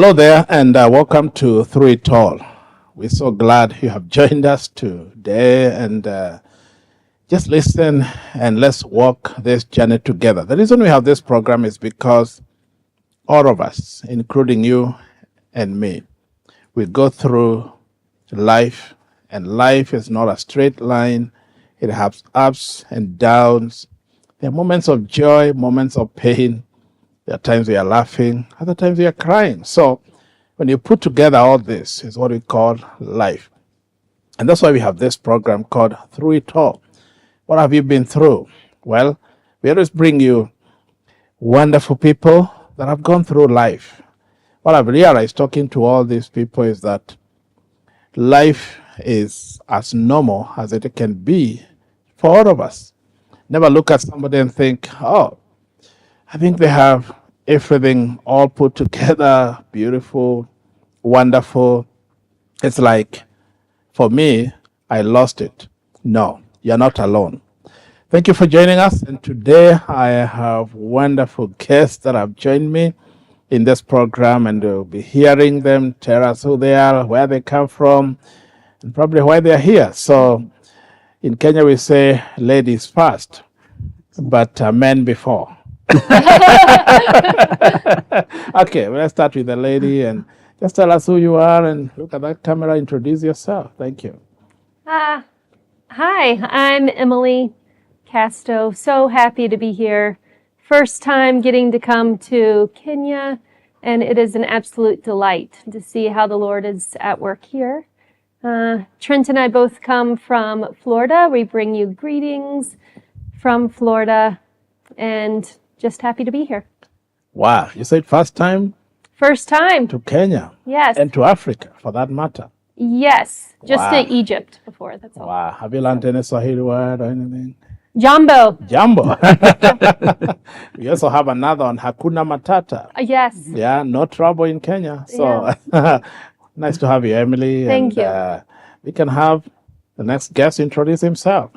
Hello there, and welcome to Through It All. We're so glad you have joined us today, and just listen and let's walk this journey together. The reason we have this program is because all of us, including you and me, we go through life, and life is not a straight line. It has ups and downs. There are moments of joy, moments of pain. There are times we are laughing, other times we are crying. So when you put together all this, is what we call life. And that's why we have this program called Through It All. What have you been through? Well, we always bring you wonderful people that have gone through life. What I've realized talking to all these people is that life is as normal as it can be for all of us. Never look at somebody and think, oh, I think they have everything all put together, beautiful, wonderful. It's like, for me, I lost it. No, you're not alone. Thank you for joining us. And today I have wonderful guests that have joined me in this program, and we'll be hearing them tell us who they are, where they come from, and probably why they're here. So in Kenya, we say ladies first, but men before. Okay, well, let's start with the lady and just tell us who you are and look at that camera, introduce yourself. Thank you. Hi, I'm Emily Casto. So happy to be here. First time getting to come to Kenya, and it is an absolute delight to see how the Lord is at work here. Trent and I both come from Florida. We bring you greetings from Florida, and just happy to be here. Wow, you said first time First time. to Kenya Yes. and to Africa for that matter. Yes. Just Wow. to Egypt before, that's all. Wow, have you learned any Swahili word or anything? Jambo. Jambo. We also have another one, Hakuna Matata. Yes. Yeah, no trouble in Kenya. So nice to have you, Emily. Thank you. We can have the next guest introduce himself.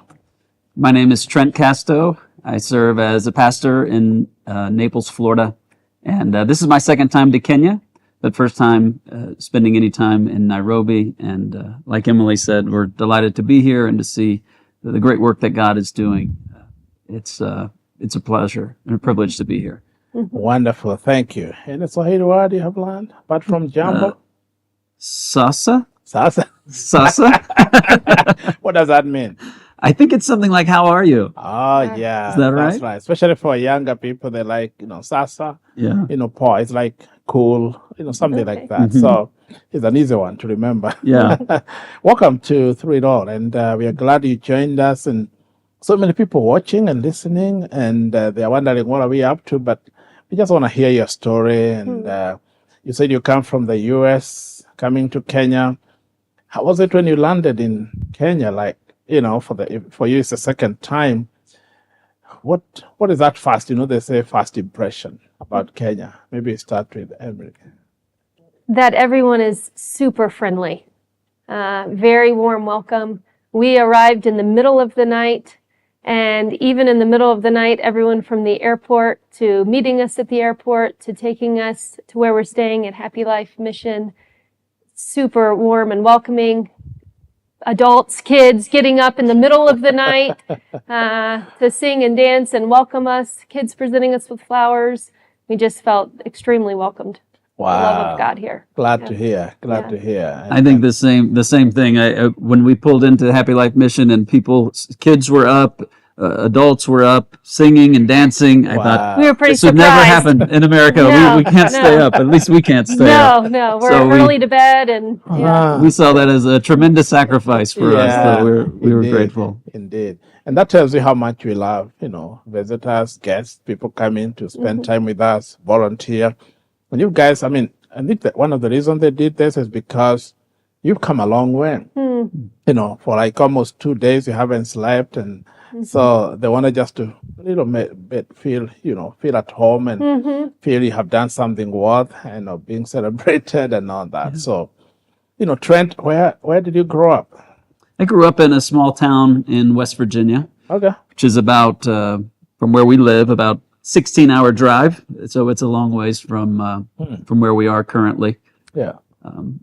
My name is Trent Casto. I serve as a pastor in Naples, Florida. And this is my second time to Kenya, but first time spending any time in Nairobi. And like Emily said, we're delighted to be here and to see the great work that God is doing. It's a pleasure and a privilege to be here. Wonderful, thank you. And it's Swahili word you have learned, apart from Jambo? Sasa? Sasa? Sasa? What does that mean? I think it's something like, how are you? Oh, yeah. Is that That's right? right. Especially for younger people, they like, Sasa, Yeah. Paw. It's like cool, something like that. So it's an easy one to remember. Yeah. Welcome to Through It All. And we are glad you joined us. And so many people watching and listening, and they are wondering, what are we up to? But we just want to hear your story. And you said you come from the U.S., coming to Kenya. How was it when you landed in Kenya? Like, for you, it's the second time. What is that first? They say first impression about Kenya. Maybe start with Emily. That everyone is super friendly. Very warm welcome. We arrived in the middle of the night, and even in the middle of the night, everyone from the airport to meeting us at the airport to taking us to where we're staying at Happy Life Mission, super warm and welcoming. Adults, kids getting up in the middle of the night to sing and dance and welcome us, kids presenting us with flowers. We just felt extremely welcomed. Wow. The love of God here. Glad to hear. Glad to hear. I think the same thing. When we pulled into Happy Life Mission and kids were up, adults were up singing and dancing, I thought we were pretty this would surprised. never happen in America. No, we can't stay up. At least we can't stay up. No, we're So early to bed, and we saw that as a tremendous sacrifice for us. So we were indeed, grateful. Indeed. And that tells you how much we love, visitors, guests, people come in to spend time with us, volunteer. And you guys, I think that one of the reasons they did this is because you've come a long way. For like almost 2 days you haven't slept, and so they wanted just to a little bit feel at home and feel you have done something worth being celebrated and all that. So, Trent, where did you grow up? I grew up in a small town in West Virginia, Okay. which is about from where we live about 16-hour drive, so it's a long ways from where we are currently. Yeah.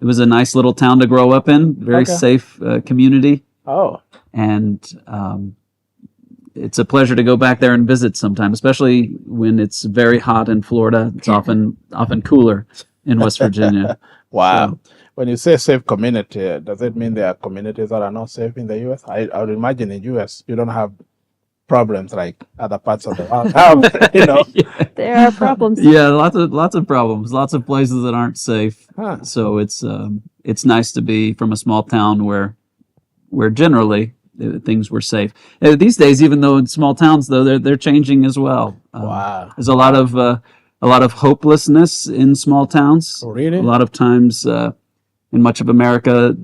It was a nice little town to grow up in, very safe community, Oh, and it's a pleasure to go back there and visit sometime, especially when it's very hot in Florida. It's often cooler in West Virginia. wow. So- When you say safe community, does it mean there are communities that are not safe in the U.S.? I would imagine in U.S. you don't have problems like other parts of the world have, you know. There are problems. Yeah, lots of problems, lots of places that aren't safe. Huh. So it's nice to be from a small town where generally things were safe. These days, even though in small towns, though they're changing as well. Wow. There's a lot of hopelessness in small towns. Oh, really? A lot of times in much of America,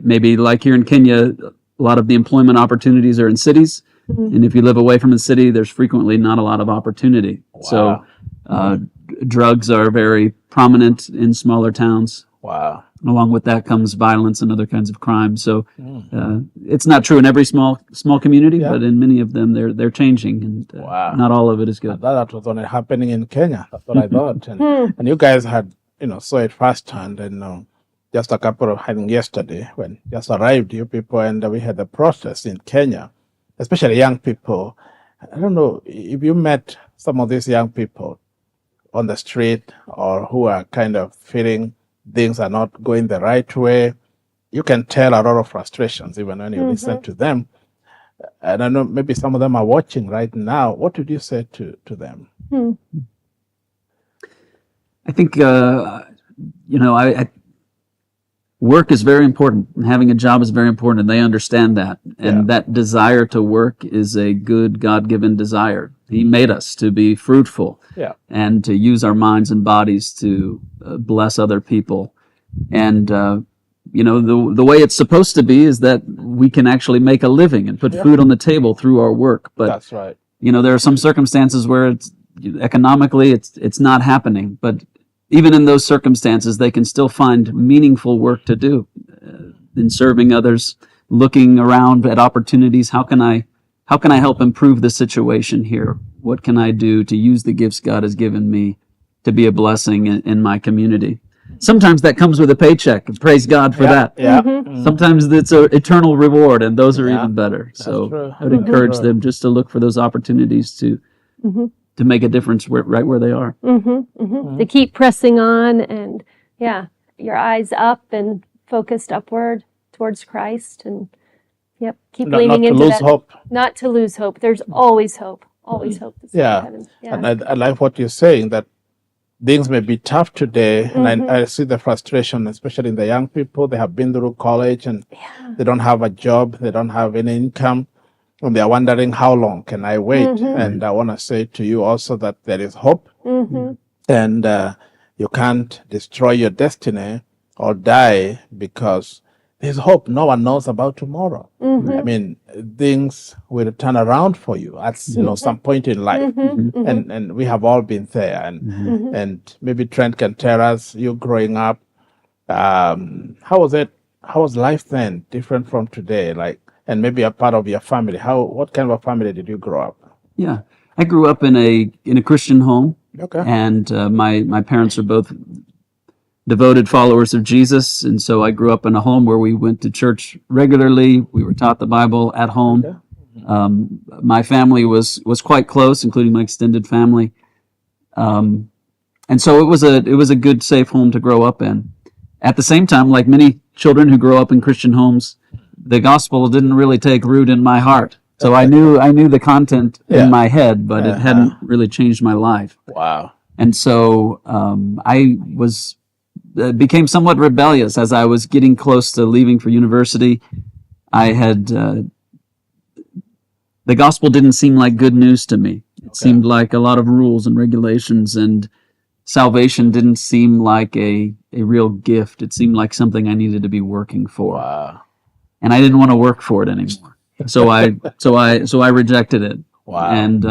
maybe like here in Kenya, a lot of the employment opportunities are in cities. And if you live away from the city, there's frequently not a lot of opportunity. Wow. So drugs are very prominent in smaller towns. Wow. Along with that comes violence and other kinds of crime. So it's not true in every small community, but in many of them they're changing, and not all of it is I good. thought that was only happening in Kenya. That's what I thought. And you guys had, saw it firsthand. And just a couple of, I think yesterday, when just arrived, you people, and we had the process in Kenya, especially young people. I don't know if you met some of these young people on the street or who are kind of feeling things are not going the right way. You can tell a lot of frustrations even when you listen to them. And I know maybe some of them are watching right now. What would you say to them? I think I work is very important, and having a job is very important, and they understand that. And that desire to work is a good God-given desire. He made us to be fruitful and to use our minds and bodies to bless other people. And the way it's supposed to be is that we can actually make a living and put food on the table through our work. But That's right. there are some circumstances where it's economically it's not happening, but even in those circumstances, they can still find meaningful work to do in serving others, looking around at opportunities. How can I help improve the situation here? What can I do to use the gifts God has given me to be a blessing in my community? Sometimes that comes with a paycheck, and praise God for that. Yeah. Sometimes it's an eternal reward, and those are even better. So true. I would encourage them just to look for those opportunities to make a difference right where they are. To keep pressing on, and your eyes up and focused upward towards Christ, and keep leaning not to into lose that. hope. Not to lose hope. There's always hope. Always hope. To see heaven. And I like what you're saying, that things may be tough today, and I see the frustration, especially in the young people. They have been through college and they don't have a job, they don't have any income, and they're wondering, how long can I wait? And I want to say to you also that there is hope, and you can't destroy your destiny or die because there's hope. No one knows about tomorrow. I mean, things will turn around for you at some point in life, and we have all been there. And maybe Trent can tell us, you growing up, how was it? How was life then different from today? Like, and maybe a part of your family. What kind of a family did you grow up? Yeah, I grew up in a Christian home, and my parents are both devoted followers of Jesus, and so I grew up in a home where we went to church regularly. We were taught the Bible at home. My family was quite close, including my extended family, and so it was a good, safe home to grow up in. At the same time, like many children who grow up in Christian homes, the gospel didn't really take root in my heart. So I knew the content in my head, but it hadn't really changed my life. Wow. And so I became somewhat rebellious as I was getting close to leaving for university. I had the gospel didn't seem like good news to me. It seemed like a lot of rules and regulations, and salvation didn't seem like a real gift. It seemed like something I needed to be working for. Wow. And I didn't want to work for it anymore. So I rejected it. Wow. And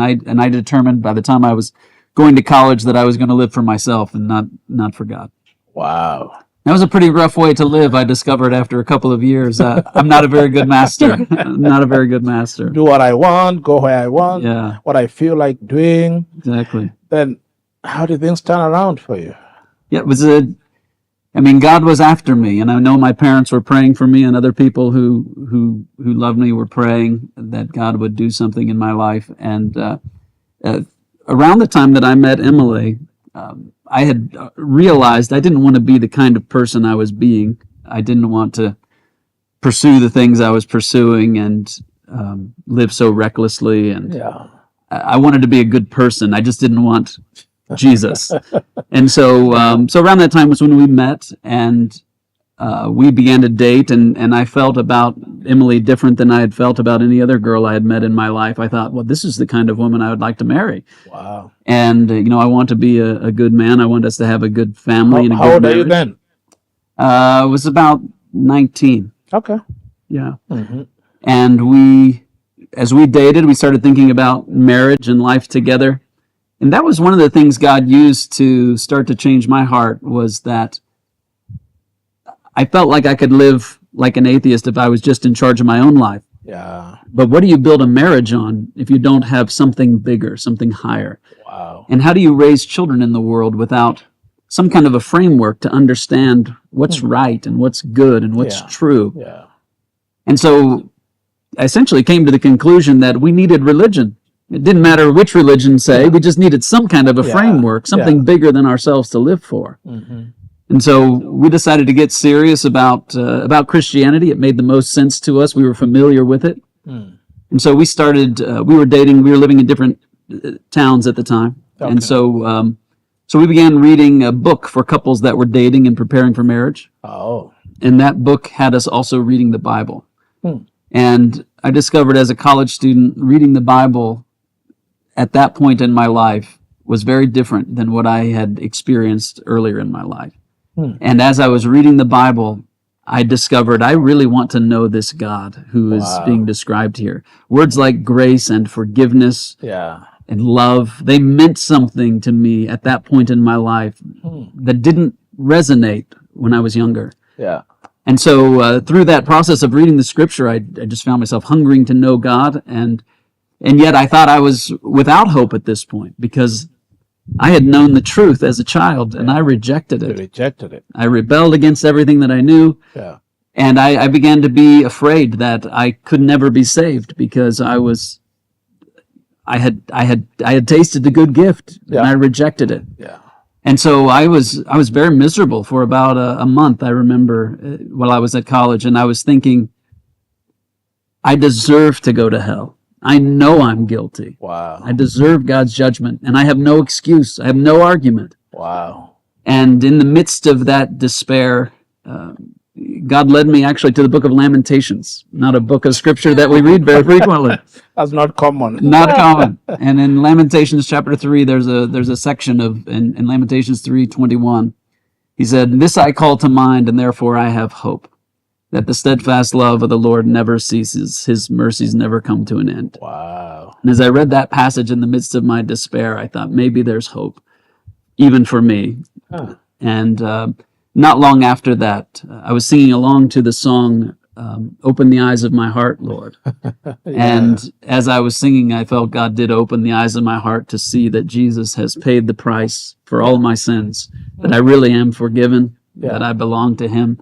I determined by the time I was going to college that I was going to live for myself and not for God. Wow. That was a pretty rough way to live, I discovered after a couple of years. I'm not a very good master. Not a very good master. Do what I want, go where I want, Yeah, what I feel like doing. exactly. Then how did things turn around for you? Yeah, God was after me, and I know my parents were praying for me, and other people who loved me were praying that God would do something in my life. And around the time that I met Emily, I had realized I didn't want to be the kind of person I was being. I didn't want to pursue the things I was pursuing and live so recklessly. And Yeah. I wanted to be a good person. I just didn't want Jesus. And so around that time was when we met, and we began to date, and I felt about Emily different than I had felt about any other girl I had met in my life. I thought, well, this is the kind of woman I would like to marry. Wow. And, I want to be a good man. I want us to have a good family and a How good old are marriage. you then? I was about 19. Okay. Yeah. Mm-hmm. And as we dated, we started thinking about marriage and life together. And that was one of the things God used to start to change my heart, was that I felt like I could live like an atheist if I was just in charge of my own life. Yeah. But what do you build a marriage on if you don't have something bigger, something higher? Wow. And how do you raise children in the world without some kind of a framework to understand what's right and what's good and what's Yeah. true? Yeah. And so I essentially came to the conclusion that we needed religion. It didn't matter which religion say, we just needed some kind of a Yeah. framework, something Yeah. bigger than ourselves to live for. Mm-hmm. And so we decided to get serious about Christianity. It made the most sense to us. We were familiar with it. Mm. And so we started, we were dating, we were living in different towns at the time. Okay. And so we began reading a book for couples that were dating and preparing for marriage. Oh. And that book had us also reading the Bible. Hmm. And I discovered as a college student, reading the Bible at that point in my life was very different than what I had experienced earlier in my life. And as I was reading the Bible, I discovered I really want to know this God who is Wow. being described here. Words like grace and forgiveness Yeah. and love, they meant something to me at that point in my life that didn't resonate when I was younger. Yeah. And so through that process of reading the scripture, I just found myself hungering to know God. And yet I thought I was without hope at this point, because I had known the truth as a child, and I rejected You it. rejected it. I rebelled against everything that I knew, Yeah. and I began to be afraid that I could never be saved, because I had tasted the good gift, Yeah. and I rejected it. Yeah. And so I was very miserable for about a month, I remember, while I was at college, and I was thinking, I deserve to go to hell. I know I'm guilty. Wow. I deserve God's judgment, and I have no excuse. I have no argument. Wow. And in the midst of that despair, God led me actually to the book of Lamentations, not a book of scripture that we read very frequently. That's not common. Not common. And in Lamentations chapter 3, there's a section in Lamentations 3:21. He said, "This I call to mind, and therefore I have hope, that the steadfast love of the Lord never ceases. His mercies never come to an end." Wow. And as I read that passage in the midst of my despair, I thought maybe there's hope, even for me. Huh. And not long after that, I was singing along to the song, "Open the Eyes of My Heart, Lord." And as I was singing, I felt God did open the eyes of my heart to see that Jesus has paid the price for all my sins, that I really am forgiven, that I belong to Him.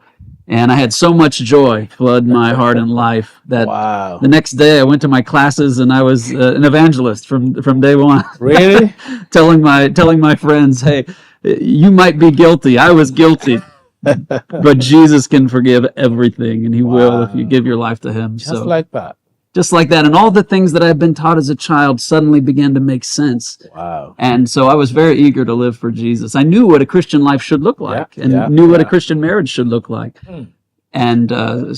And I had so much joy flood my heart and life that Wow. the next day I went to my classes, and I was an evangelist from day one. Really? telling my friends, "Hey, you might be guilty. I was guilty, but Jesus can forgive everything, and He will if you give your life to Him." Just like that. Just like that, and all the things that I've been taught as a child suddenly began to make sense. Wow. And so I was very eager to live for Jesus. I knew what a Christian life should look like, knew what a Christian marriage should look like. And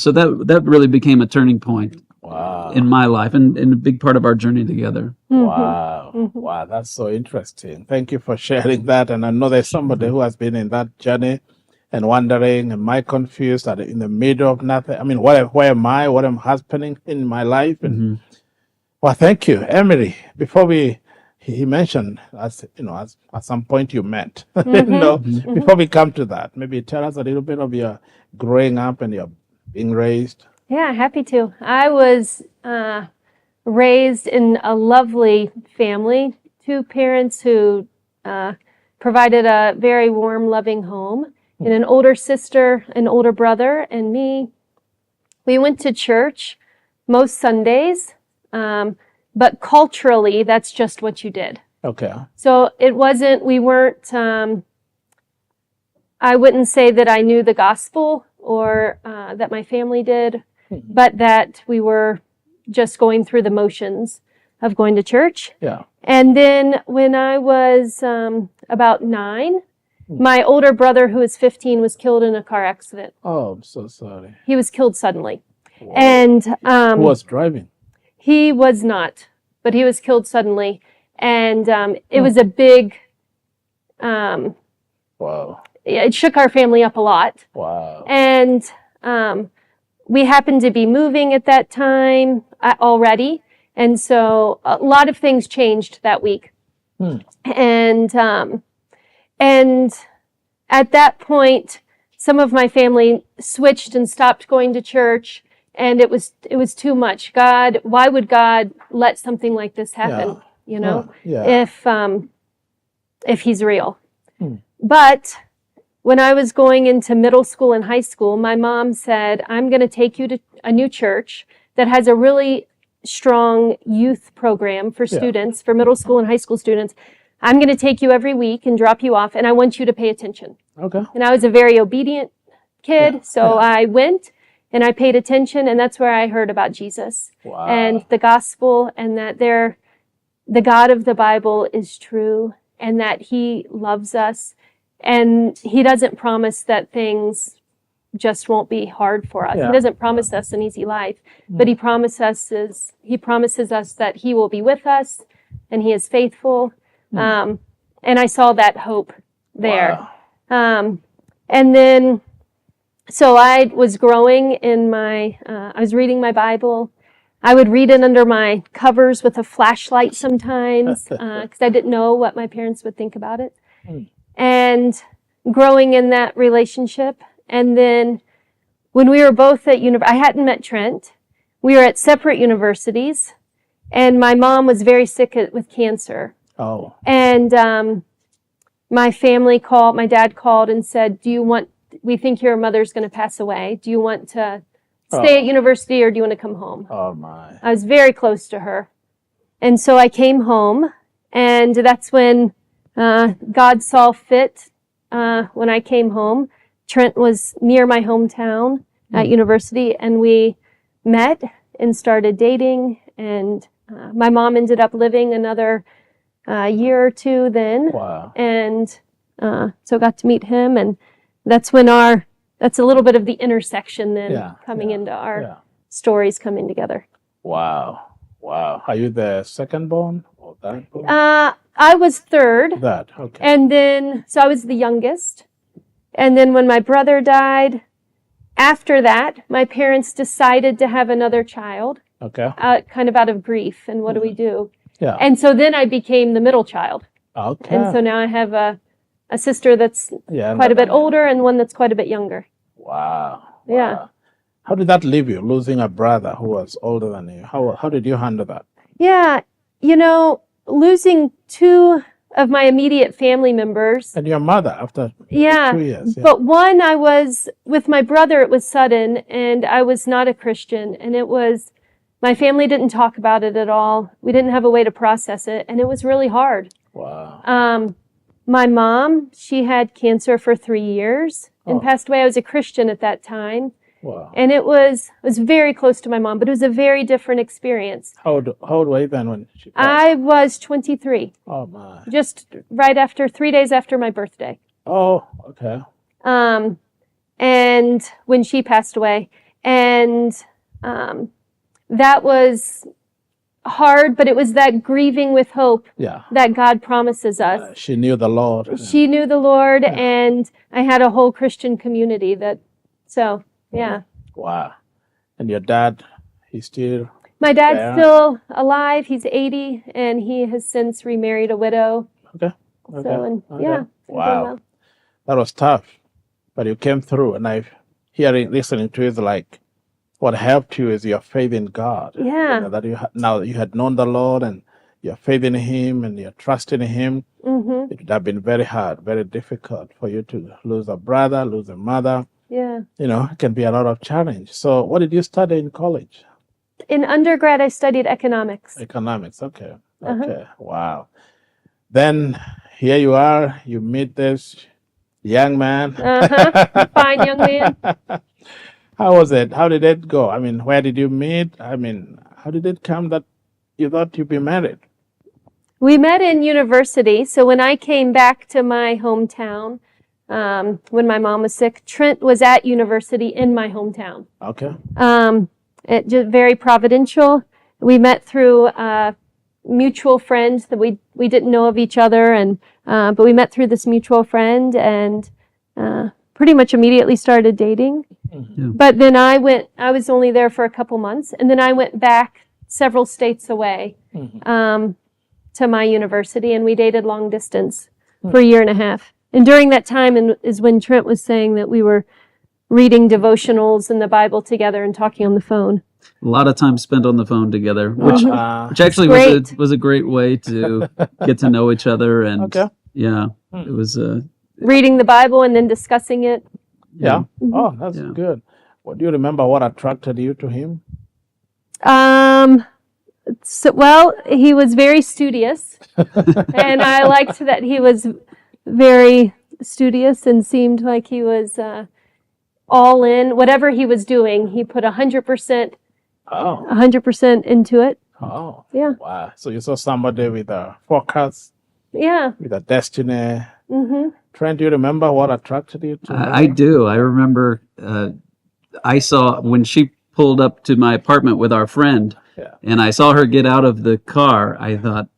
so that really became a turning point Wow. in my life, and a big part of our journey together. Wow. Wow. That's so interesting. Thank you for sharing that. And I know there's somebody who has been in that journey and wondering, am I confused? Are they in the middle of nothing? I mean, where am I? What am happening in my life? And well, thank you, Emily. Before we he mentioned, at some point you met. Before we come to that, maybe tell us a little bit of your growing up and your being raised. Yeah, happy to. I was raised in a lovely family, two parents who provided a very warm, loving home, and an older sister, an older brother, and me. We went to church most Sundays, but culturally, that's just what you did. Okay. So we weren't, I wouldn't say that I knew the gospel or that my family did, but that we were just going through the motions of going to church. Yeah. And then when I was about 9, my older brother, who was 15, was killed in a car accident. Oh, I'm so sorry. He was killed suddenly. Wow. And Who was driving? he was not, but he was killed suddenly. And it was a big, Wow. it shook our family up a lot. Wow. And we happened to be moving at that time already. And so a lot of things changed that week. And at that point, some of my family switched and stopped going to church, and it was too much. God, why would God let something like this happen? If he's real. But when I was going into middle school and high school, my mom said, I'm going to take you to a new church that has a really strong youth program for students, for middle school and high school students. I'm going to take you every week and drop you off, and I want you to pay attention. Okay. And I was a very obedient kid, so I went and I paid attention, and that's where I heard about Jesus and the gospel, and that the God of the Bible is true, and that he loves us, and he doesn't promise that things just won't be hard for us. He doesn't promise us an easy life, but he promises us that he will be with us, and he is faithful. And I saw that hope there. Wow. And then, so I was growing in I was reading my Bible. I would read it under my covers with a flashlight sometimes, because I didn't know what my parents would think about it. And growing in that relationship. And then when we were both at I hadn't met Trent. We were at separate universities, and my mom was very sick with cancer. Oh. And my dad called and said, we think your mother's going to pass away. Do you want to stay at university, or do you want to come home? Oh, my. I was very close to her. And so I came home, and that's when God saw fit when I came home. Trent was near my hometown at university, and we met and started dating, and my mom ended up living another year or two then. Wow. And so got to meet him, and that's when that's a little bit of the intersection then coming into our stories coming together. Wow. Wow. Are you the second born or that born? I was third. That, okay. And then, so I was the youngest. And then when my brother died, after that, my parents decided to have another child. Okay. Kind of out of grief. And what do we do? Yeah. And so then I became the middle child. Okay. And so now I have a sister that's quite a bit older and one that's quite a bit younger. Wow. Yeah. How did that leave you, losing a brother who was older than you? How did you handle that? Yeah. Losing 2 of my immediate family members. And your mother after 2 years. Yeah. But one, with my brother, it was sudden, and I was not a Christian, and my family didn't talk about it at all. We didn't have a way to process it, and it was really hard. Wow. My mom, she had cancer for 3 years and passed away. I was a Christian at that time. Wow. And I was very close to my mom, but it was a very different experience. How old were you then when she passed? I was 23. Oh, my. Just right after, 3 days after my birthday. Oh, okay. And when she passed away. And that was hard, but it was that grieving with hope that God promises us. She knew the Lord. She knew the Lord, and I had a whole Christian community yeah. Wow. And your dad, he's still? My dad's Yeah. still alive. He's 80, and he has since remarried a widow. Okay. So, Okay. and Okay. yeah, it's been Wow. well. That was tough, but you came through. And listening to it, like what helped you is your faith in God. Yeah. That now that you had known the Lord and your faith in Him and your trust in Him. Mm-hmm. It would have been very hard, very difficult for you to lose a brother, lose a mother. Yeah. It can be a lot of challenge. So, what did you study in college? In undergrad, I studied economics. Economics. Okay. Uh-huh. Okay. Wow. Then here you are. You meet this young man. Uh-huh. Fine young man. How was it? How did it go? I mean, where did you meet? I mean, how did it come that you thought you'd be married? We met in university. So when I came back to my hometown, when my mom was sick, Trent was at university in my hometown. Okay. It just very providential. We met through mutual friends that we didn't know of each other, and but we met through this mutual friend, and pretty much immediately started dating. Yeah. But then I was only there for a couple months, and then I went back several states away to my university, and we dated long distance for a year and a half. And during that time is when Trent was saying that we were reading devotionals and the Bible together and talking on the phone. A lot of time spent on the phone together, which actually Great. was a great way to get to know each other. And Okay. yeah, it was Reading the Bible and then discussing it. Yeah. Oh, that's Yeah. good. What do you remember? What attracted you to him? Well, he was very studious, and I liked that he was very studious and seemed like he was all in. Whatever he was doing, he put 100%, Oh. 100% into it. Oh. Yeah. Wow. So you saw somebody with a focus, Yeah. with a destiny. Mm-hmm. Trent, do you remember what attracted you to her? I do. I remember I saw when she pulled up to my apartment with our friend, Yeah. and I saw her get out of the car. I thought,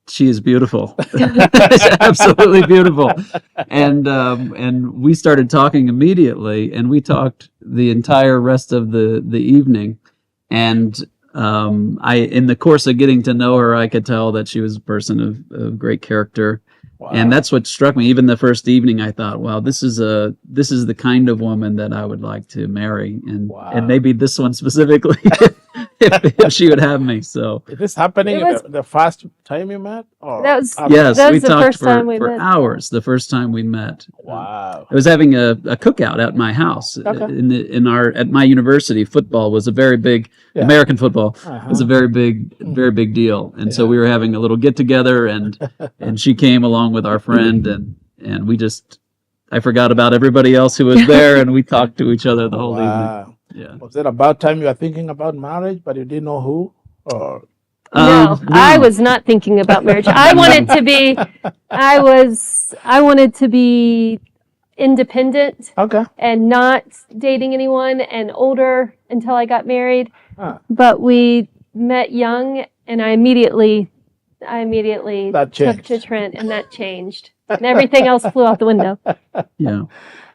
she is beautiful. She's absolutely beautiful. And we started talking immediately, and we talked the entire rest of the evening. And in the course of getting to know her, I could tell that she was a person of great character. Wow. And that's what struck me. Even the first evening, I thought, "Wow, this is the kind of woman that I would like to marry," Wow. and maybe this one specifically, if she would have me. So Is this happening It was- the first time you met? Or That was- after? yes, That we was the talked first time we for met. hours. The first time we met. Wow. I was having a cookout at my house. Okay. At my university. Football was a very big Yeah. American football Uh-huh. was a very big deal, and so we were having a little get together, and she came along with our friend, and I forgot about everybody else who was there, and we talked to each other the whole evening. Wow. Yeah. Was it about time you were thinking about marriage, but you didn't know who? Or No, I was not thinking about marriage. I wanted to be independent okay. and not dating anyone and older until I got married. Ah. But we met young, and I immediately That took to changed. Trent, and that changed. And everything else flew out the window. Yeah.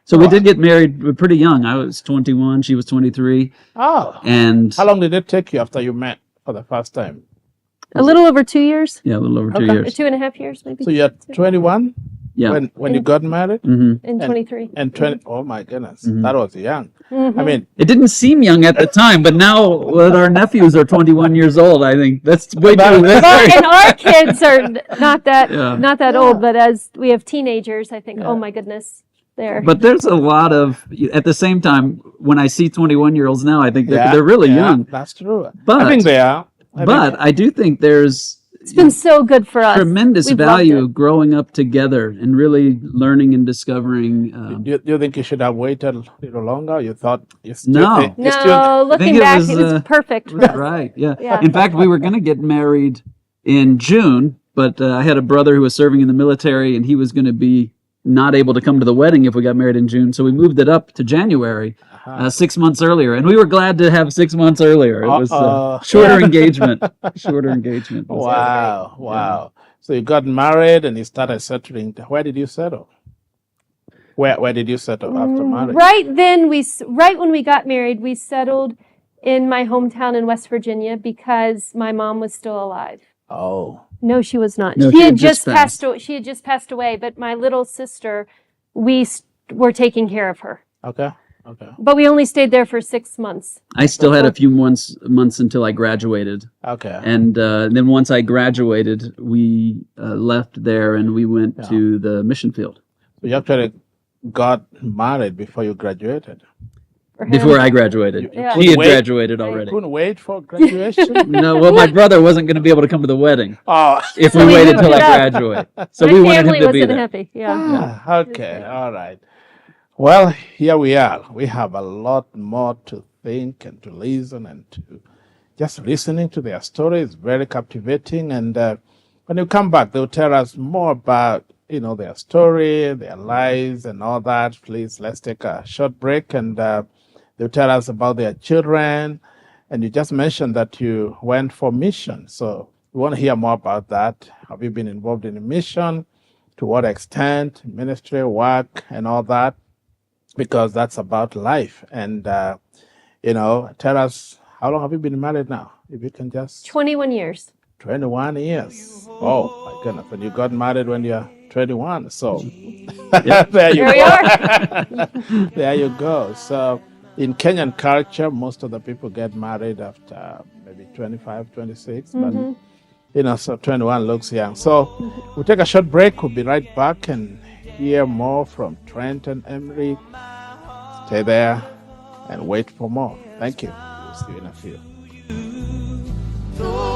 So we did get married pretty young. I was 21, she was 23, Oh. and How long did it take you after you met for the first time? A little over 2 years, yeah, a little over 2 Okay. years. 2.5 years maybe, So you're 21 Yeah. when you got married? hmm and 23. And 20, oh my goodness, Mhm. that was young. Mhm. I mean, It didn't seem young at the time, but now that our nephews are 21 years old, I think that's way too. That's Well, very- and our kids are not that Yeah. old, but as we have teenagers, I think, Yeah. oh my goodness, they're But there's a lot of, at the same time, when I see 21-year-olds now, I think they're really yeah, young. That's true. But I think they are. I do think there's it's been so good for us. tremendous We've loved value it. growing up together and really learning and discovering. Do you think you should have waited a little longer? You thought you still No. think, you still, No, looking it back, was, it was perfect. for us. Right, yeah. Yeah. In fact, we were going to get married in June, but I had a brother who was serving in the military, and he was going to be not able to come to the wedding if we got married in June, so we moved it up to January. 6 months earlier, and we were glad to have 6 months earlier. It was shorter engagement. Shorter engagement. Wow, wow. So you got married and you started settling. Where did you settle? Where did you settle after marriage? Right then, right when we got married, we settled in my hometown in West Virginia because my mom was still alive. Oh. No, she was not. No, she she had had just passed. She had just passed away. But my little sister, we were taking care of her. Okay. Okay. But we only stayed there for 6 months. I still had a few months until I graduated. Okay. And then once I graduated, we left there and we went to the mission field. So you actually got married before you graduated. For him. Before I graduated. Yeah. He had Wait. graduated You already. couldn't wait for graduation? No, well, my brother wasn't going to be able to come to the wedding Oh. if So we we waited moved till I it up. graduate. So My we wanted him family to be wasn't there. happy. Yeah. Ah, okay. All right. Well, here we are. We have a lot more to think and to listen and to just listening to their story is very captivating. And when you come back, they'll tell us more about, their story, their lives and all that. Please, let's take a short break and they'll tell us about their children. And you just mentioned that you went for mission. So we want to hear more about that. Have you been involved in a mission? To what extent? Ministry, work, and all that? Because that's about life. And, tell us, how long have you been married now? If you can just... 21 years. 21 years. Oh, my goodness. And you got married when you're 21. So there you Here we go. are. There you go. So in Kenyan culture, most of the people get married after maybe 25, 26. But, so 21 looks young. So we'll take a short break. We'll be right back and hear more from Trent and Emery. Stay there and wait for more. Thank you. We'll see you in a few.